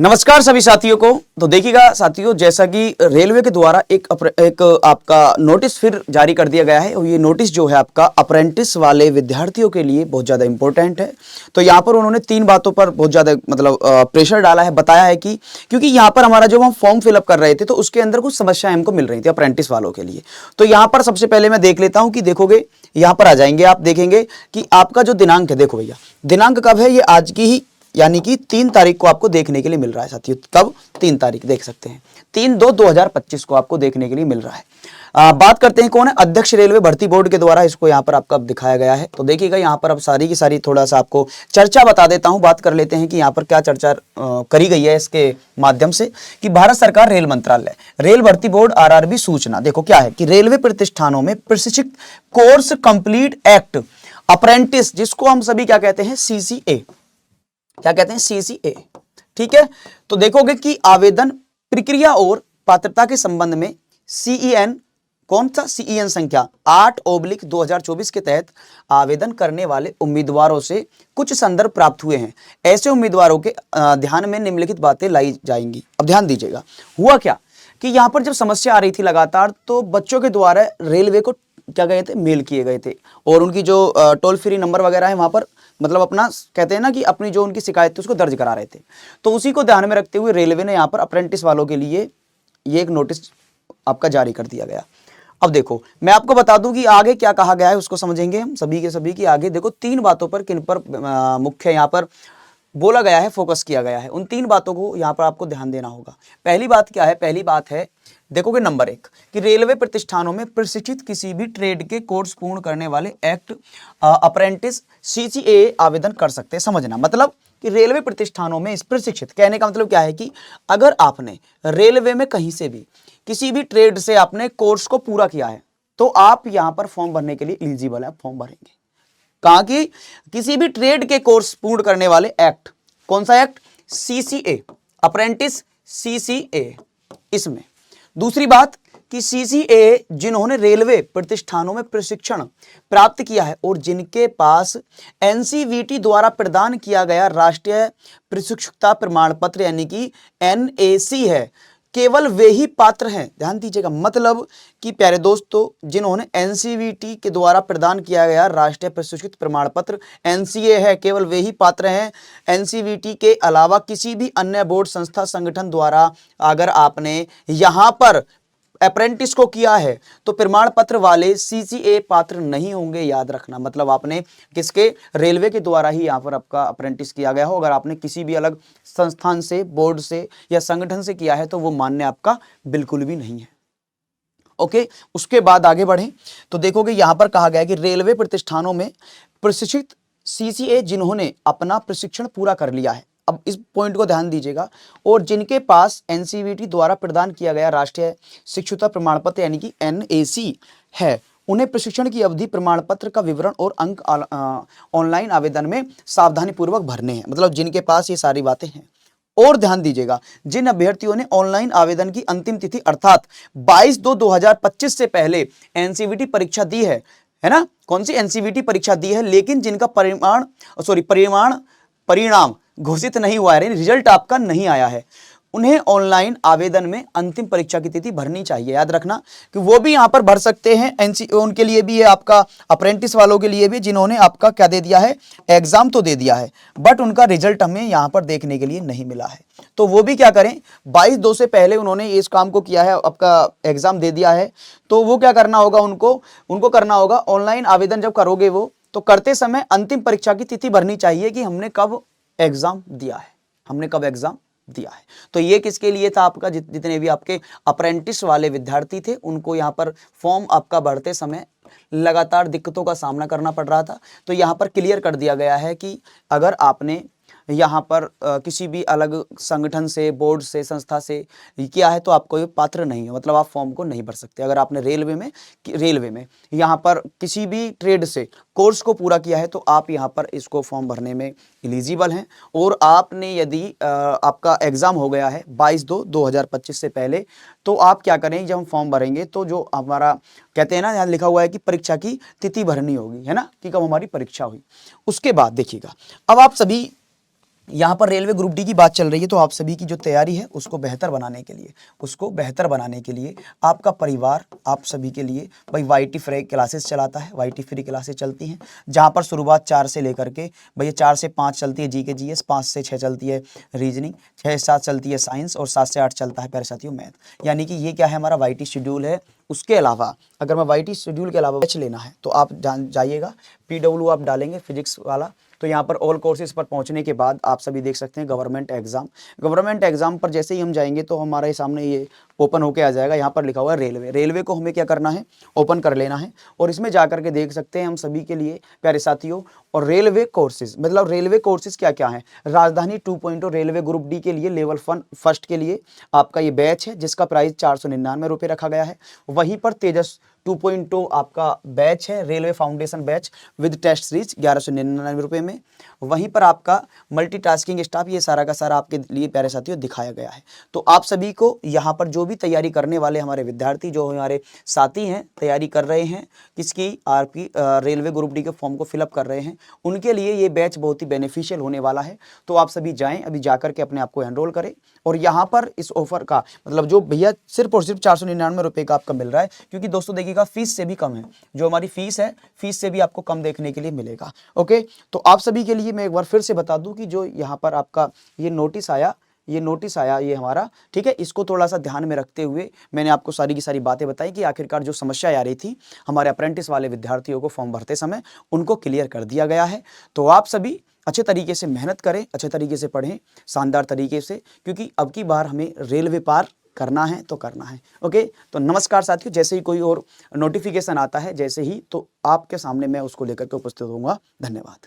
नमस्कार सभी साथियों को। तो देखिएगा साथियों, जैसा कि रेलवे के द्वारा एक आपका नोटिस फिर जारी कर दिया गया है और ये नोटिस जो है आपका अप्रेंटिस वाले विद्यार्थियों के लिए बहुत ज़्यादा इंपॉर्टेंट है। तो यहाँ पर उन्होंने तीन बातों पर बहुत ज़्यादा प्रेशर डाला है, बताया है कि क्योंकि यहाँ पर हमारा जो हम फॉर्म फिलअप कर रहे थे तो उसके अंदर कुछ समस्याएं हमको मिल रही थी अप्रेंटिस वालों के लिए। तो यहाँ पर सबसे पहले मैं देख लेता हूँ कि देखोगे यहाँ पर आ जाएंगे, आप देखेंगे कि आपका जो दिनांक है, देखो भैया दिनांक कब है, ये आज की ही यानी कि 3 तारीख को आपको देखने के लिए मिल रहा है साथियों। कब? 3 तारीख देख सकते हैं, 3/2/2025 को आपको देखने के लिए मिल रहा है। बात करते हैं कौन है, अध्यक्ष रेलवे भर्ती बोर्ड के द्वारा इसको यहाँ पर आपका दिखाया गया है। तो देखिएगा यहाँ पर अब सारी की सारी थोड़ा सा आपको चर्चा बता देता हूँ। बात कर लेते हैं कि यहाँ पर क्या चर्चा करी गई है इसके माध्यम से कि भारत सरकार रेल मंत्रालय रेल भर्ती बोर्ड आरआरबी सूचना। देखो क्या है कि रेलवे प्रतिष्ठानों में प्रशिक्षित कोर्स कंप्लीट एक्ट अप्रेंटिस, जिसको हम सभी क्या कहते हैं, सीसीए, क्या कहते हैं, सीसीए। ठीक है, तो देखोगे कि आवेदन प्रक्रिया और पात्रता के संबंध में सीईएन, कौन सा सीईएन संख्या 8/2024 के तहत आवेदन करने वाले उम्मीदवारों से कुछ संदर्भ प्राप्त हुए हैं। ऐसे उम्मीदवारों के ध्यान में निम्नलिखित बातें लाई जाएंगी। अब ध्यान दीजिएगा, हुआ क्या कि यहां पर जब समस्या आ रही थी लगातार, तो बच्चों के द्वारा रेलवे को क्या गए थे, मेल किए गए थे और उनकी जो टोल फ्री नंबर वगैरह है वहां पर मतलब अपना कहते हैं ना कि अपनी जो उनकी शिकायत थी उसको दर्ज करा रहे थे। तो उसी को ध्यान में रखते हुए रेलवे ने यहाँ पर अप्रेंटिस वालों के लिए ये एक नोटिस आपका जारी कर दिया गया। अब देखो मैं आपको बता दूं कि आगे क्या कहा गया है, उसको समझेंगे हम सभी के सभी की। आगे देखो 3 बातों पर किन पर मुख्य यहाँ पर बोला गया है, फोकस किया गया है। उन 3 बातों को यहाँ पर आपको ध्यान देना होगा। पहली बात क्या है, पहली बात है देखोगे नंबर 1 कि रेलवे प्रतिष्ठानों में प्रशिक्षित किसी भी ट्रेड के कोर्स पूर्ण करने वाले एक्ट अप्रेंटिस सीसीए आवेदन कर सकते हैं। समझना मतलब कि रेलवे प्रतिष्ठानों में इस प्रशिक्षित, कहने का मतलब क्या है कि अगर आपने रेलवे में कहीं से भी किसी भी ट्रेड से आपने कोर्स को पूरा किया है तो आप यहाँ पर फॉर्म भरने के लिए एलिजिबल है, फॉर्म भरेंगे। कहा कि किसी भी ट्रेड के कोर्स पूर्ण करने वाले एक्ट, कौन सा एक्ट, सीसीए, अप्रेंटिस सीसीए, इसमें। दूसरी बात कि सीसीए जिन्होंने रेलवे प्रतिष्ठानों में प्रशिक्षण प्राप्त किया है और जिनके पास एनसीवीटी द्वारा प्रदान किया गया राष्ट्रीय प्रशिक्षुता प्रमाण पत्र यानी कि एनएसी है, केवल वे ही पात्र हैं। ध्यान दीजिएगा, मतलब कि प्यारे दोस्तों, जिन्होंने एनसीवीटी के द्वारा प्रदान किया गया राष्ट्रीय प्रशिक्षित प्रमाण पत्र एनसीए है, केवल वे ही पात्र हैं। एनसीवीटी के अलावा किसी भी अन्य बोर्ड संस्था संगठन द्वारा अगर आपने यहां पर अप्रेंटिस को किया है तो प्रमाण पत्र वाले सीसीए पात्र नहीं होंगे। याद रखना, मतलब आपने किसके, रेलवे के द्वारा ही यहाँ पर आपका अप्रेंटिस किया गया हो। अगर आपने किसी भी अलग संस्थान से, बोर्ड से या संगठन से किया है तो वो मान्य आपका बिल्कुल भी नहीं है। ओके, उसके बाद आगे बढ़े तो देखोगे यहां पर कहा गया कि रेलवे प्रतिष्ठानों में प्रशिक्षित सीसीए जिन्होंने अपना प्रशिक्षण पूरा कर लिया है, अब इस पॉइंट को ध्यान दीजिएगा, और जिनके पास एनसीवीटी द्वारा प्रदान किया गया राष्ट्रीय शिक्षुता प्रमाण पत्र यानी कि एनएसी है, उन्हें प्रशिक्षण की अवधि, प्रमाण पत्र का विवरण और अंक ऑनलाइन आवेदन में सावधानी पूर्वक भरने हैं। मतलब जिनके पास ये सारी बातें हैं। और ध्यान दीजिएगा, जिन अभ्यर्थियों ने ऑनलाइन आवेदन की अंतिम तिथि अर्थात 22/2/2025 से पहले एनसीवीटी परीक्षा दी है ना, कौन सी एनसीवीटी परीक्षा दी है, लेकिन जिनका परिणाम घोषित नहीं हुआ है, रिजल्ट आपका नहीं आया है, उन्हें ऑनलाइन आवेदन में अंतिम परीक्षा की तिथि भरनी चाहिए। याद रखना कि वो भी यहां पर भर सकते हैं, उनके लिए भी है आपका अप्रेंटिस वालों के लिए भी, जिन्होंने आपका क्या दे दिया है, एग्जाम तो दे दिया है बट उनका रिजल्ट हमें यहां पर देखने के लिए नहीं मिला है। तो वो भी क्या करें, 22/2 से पहले उन्होंने इस काम को किया है, आपका एग्जाम दे दिया है, तो वो क्या करना होगा, उनको करना होगा ऑनलाइन आवेदन जब करोगे वो, तो करते समय अंतिम परीक्षा की तिथि भरनी चाहिए कि हमने कब एग्जाम दिया है, हमने कब एग्जाम दिया है। तो ये किसके लिए था, आपका जितने भी आपके अप्रेंटिस वाले विद्यार्थी थे उनको यहाँ पर फॉर्म आपका भरते समय लगातार दिक्कतों का सामना करना पड़ रहा था। तो यहाँ पर क्लियर कर दिया गया है कि अगर आपने यहाँ पर किसी भी अलग संगठन से, बोर्ड से, संस्था से किया है तो आपको ये पात्र नहीं है, मतलब आप फॉर्म को नहीं भर सकते। अगर आपने रेलवे में यहाँ पर किसी भी ट्रेड से कोर्स को पूरा किया है तो आप यहाँ पर इसको फॉर्म भरने में एलिजिबल हैं। और आपने यदि आपका एग्जाम हो गया है 22/2/2025 से पहले, तो आप क्या करें, जब हम फॉर्म भरेंगे तो जो हमारा कहते हैं ना, यहाँ लिखा हुआ है कि परीक्षा की तिथि भरनी होगी, है ना, कि कब हमारी परीक्षा हुई। उसके बाद देखिएगा, अब आप सभी यहाँ पर रेलवे ग्रुप डी की बात चल रही है, तो आप सभी की जो तैयारी है उसको बेहतर बनाने के लिए आपका परिवार आप सभी के लिए भाई वाईटी फ्री क्लासेस चलाता है। वाईटी फ्री क्लासेस चलती हैं जहाँ पर शुरुआत 4 से लेकर के भैया 4 से 5 चलती है जीके जीएस, 5 से 6 चलती है रीजनिंग, 6 से 7 चलती है साइंस और 7 से 8 चलता है प्यारे साथियों मैथ। यानी कि ये क्या है हमारा वाईटी शेड्यूल है। उसके अलावा अगर मैं वाईटी शेड्यूल के अलावा बैच लेना है तो आप जाइएगा पीडब्ल्यू आप डालेंगे फिजिक्स वाला, तो यहाँ पर ऑल कोर्सेज पर पहुँचने के बाद आप सभी देख सकते हैं गवर्नमेंट एग्जाम पर जैसे ही हम जाएंगे तो हमारे सामने ये ओपन होके आ जाएगा। यहाँ पर लिखा हुआ है रेलवे को हमें क्या करना है, ओपन कर लेना है और इसमें जा करके देख सकते हैं हम सभी के लिए प्यारे साथियों। और रेलवे कोर्सेज मतलब रेलवे कोर्सेज क्या क्या है, राजधानी 2.0 रेलवे ग्रुप डी के लिए लेवल फर्स्ट के लिए आपका ये बैच है जिसका प्राइस 499 रुपये रखा गया है। वहीं पर तेजस 2.0 आपका बैच है railway foundation batch with test series 1199 रुपये में। वहीं पर आपका मल्टीटास्किंग स्टाफ, ये सारा का सारा आपके लिए प्यारे साथियों दिखाया गया है। तो आप सभी को यहाँ पर जो भी तैयारी करने वाले हमारे विद्यार्थी जो हमारे साथी हैं तैयारी कर रहे हैं किसकी आपकी रेलवे ग्रुप डी के फॉर्म को फिलअप कर रहे हैं, उनके लिए ये बैच बहुत ही बेनिफिशियल होने वाला है। तो आप सभी जाएं अभी जाकर के अपने आप को एनरोल करें। और यहाँ पर इस ऑफर का मतलब जो भैया सिर्फ और सिर्फ 499 रुपये का आपका मिल रहा है, क्योंकि दोस्तों देखिएगा फीस से भी कम है, जो हमारी फीस है फीस से भी आपको कम देखने के लिए मिलेगा। ओके, तो आप सभी के लिए मैं एक बार फिर से बता दूं कि जो यहाँ पर आपका ये नोटिस आया ये हमारा, ठीक है, इसको थोड़ा सा ध्यान में रखते हुए मैंने आपको सारी की सारी बातें बताई कि आखिरकार जो समस्या आ रही थी हमारे अप्रेंटिस वाले विद्यार्थियों को फॉर्म भरते समय उनको क्लियर कर दिया गया है। तो आप सभी अच्छे तरीके से मेहनत करें, अच्छे तरीके से पढ़ें, शानदार तरीके से, क्योंकि अब की बार हमें रेलवे पार करना है तो करना है। ओके, तो नमस्कार साथियों, जैसे ही कोई और नोटिफिकेशन आता है जैसे ही तो आपके सामने मैं उसको लेकर के उपस्थित होऊंगा। धन्यवाद।